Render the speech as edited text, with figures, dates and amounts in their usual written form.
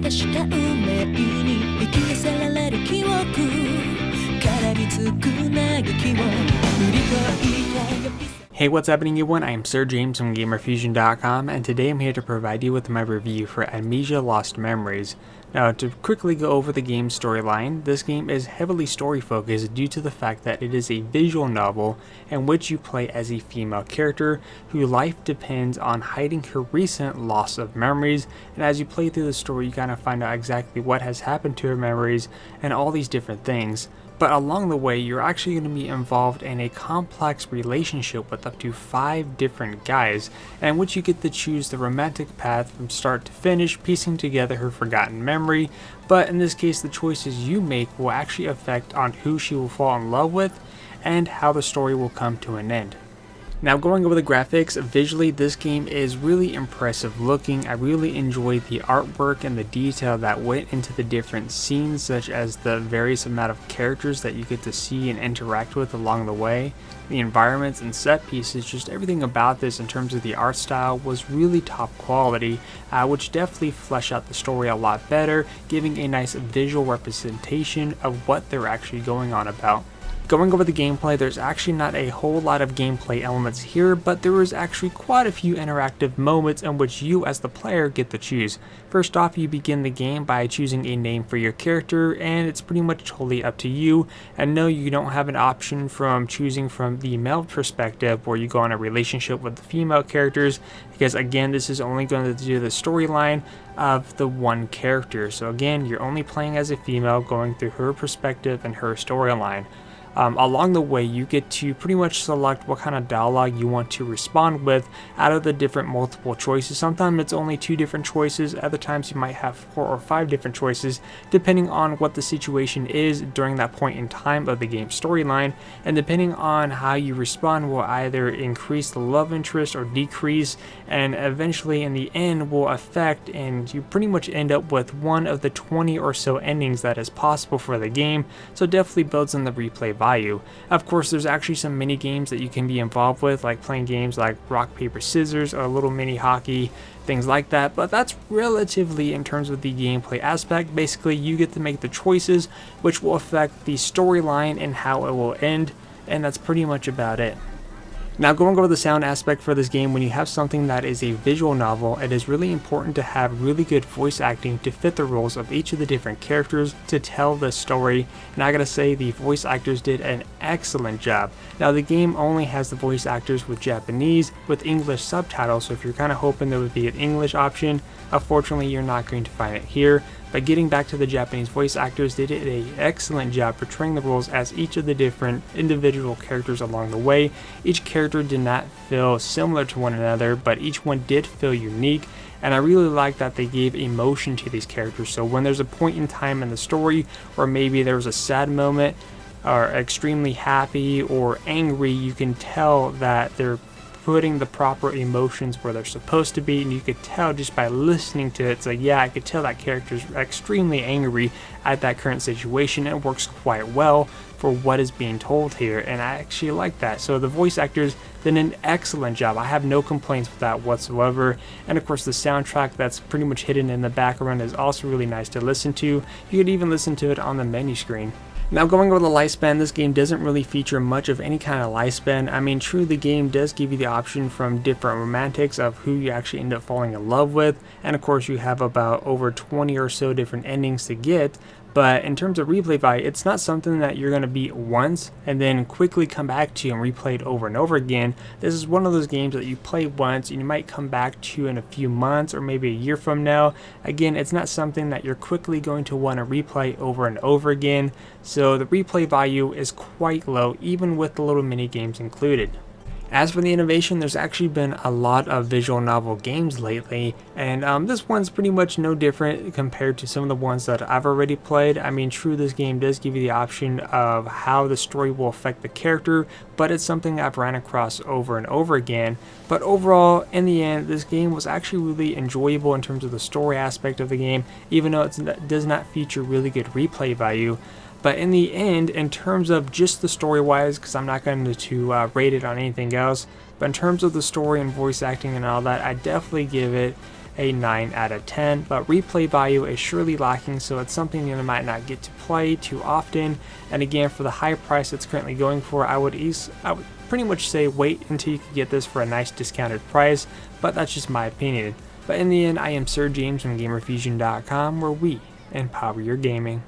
がした運命に引き寄せられる記憶絡みつく嘆きを振り返ったよ Hey, what's happening everyone? I am Sir James from Gamerfuzion.com, and today I'm here to provide you with my review for Amnesia Lost Memories. Now, to quickly go over the game's storyline, this game is heavily story focused due to the fact that it is a visual novel in which you play as a female character whose life depends on hiding her recent loss of memories, and as you play through the story you kind of find out exactly what has happened to her memories and all these different things. But along the way, you're actually going to be involved in a complex relationship with up to 5 different guys, in which you get to choose the romantic path from start to finish, piecing together her forgotten memory. But in this case, the choices you make will actually affect on who she will fall in love with and how the story will come to an end. Now, going over the graphics, visually this game is really impressive looking. I really enjoyed the artwork and the detail that went into the different scenes, such as the various amount of characters that you get to see and interact with along the way. The environments and set pieces, just everything about this in terms of the art style was really top quality, which definitely flesh out the story a lot better, giving a nice visual representation of what they're actually going on about. Going over the gameplay, there's actually not a whole lot of gameplay elements here, but there is actually quite a few interactive moments in which you as the player get to choose. First off, you begin the game by choosing a name for your character, and it's pretty much totally up to you. And no, you don't have an option from choosing from the male perspective where you go on a relationship with the female characters, because again, this is only going to do the storyline of the one character. So again, you're only playing as a female, going through her perspective and her storyline. Along the way, you get to pretty much select what kind of dialogue you want to respond with out of the different multiple choices. Sometimes it's only 2 different choices, other times you might have 4 or 5 different choices, depending on what the situation is during that point in time of the game's storyline, and depending on how you respond will either increase the love interest or decrease, and eventually in the end will affect, and you pretty much end up with one of the 20 or so endings that is possible for the game, so it definitely builds in the replay value. Of course, there's actually some mini games that you can be involved with, like playing games like rock, paper, scissors, or a little mini hockey, things like that, but that's relatively in terms of the gameplay aspect. Basically, you get to make the choices which will affect the storyline and how it will end, and that's pretty much about it. Now, going over the sound aspect for this game, when you have something that is a visual novel, it is really important to have really good voice acting to fit the roles of each of the different characters to tell the story, and I gotta say the voice actors did an excellent job. Now, the game only has the voice actors with Japanese with English subtitles, so if you're kind of hoping there would be an English option, unfortunately you're not going to find it here. But getting back to the Japanese voice actors, they did an excellent job portraying the roles as each of the different individual characters along the way. Each character did not feel similar to one another, but each one did feel unique, and I really like that they gave emotion to these characters. So when there's a point in time in the story where maybe there was a sad moment, or extremely happy or angry, you can tell that they're putting the proper emotions where they're supposed to be, and you could tell just by listening to it. It's like, yeah, I could tell that character's extremely angry at that current situation. It works quite well for what is being told here, and I actually like that. So the voice actors did an excellent job. I have no complaints with that whatsoever, and of course the soundtrack that's pretty much hidden in the background is also really nice to listen to. You could even listen to it on the menu screen. Now, going over the lifespan, this game doesn't really feature much of any kind of lifespan. I mean, true, the game does give you the option from different romantics of who you actually end up falling in love with, and of course you have about over 20 or so different endings to get. But in terms of replay value, it's not something that you're going to beat once and then quickly come back to and replay it over and over again. This is one of those games that you play once and you might come back to in a few months or maybe a year from now. Again, it's not something that you're quickly going to want to replay over and over again. So the replay value is quite low, even with the little mini games included. As for the innovation, there's actually been a lot of visual novel games lately, and this one's pretty much no different compared to some of the ones that I've already played. I mean, true, this game does give you the option of how the story will affect the character, but it's something I've ran across over and over again. But overall, in the end, this game was actually really enjoyable in terms of the story aspect of the game, even though it does not feature really good replay value. But in the end, in terms of just the story-wise, because I'm not going to rate it on anything else, but in terms of the story and voice acting and all that, I definitely give it a 9 out of 10, but replay value is surely lacking, so it's something that I might not get to play too often. And again, for the high price it's currently going for, I would pretty much say wait until you can get this for a nice discounted price, but that's just my opinion. But in the end, I am Sir James from Gamerfuzion.com, where we empower your gaming.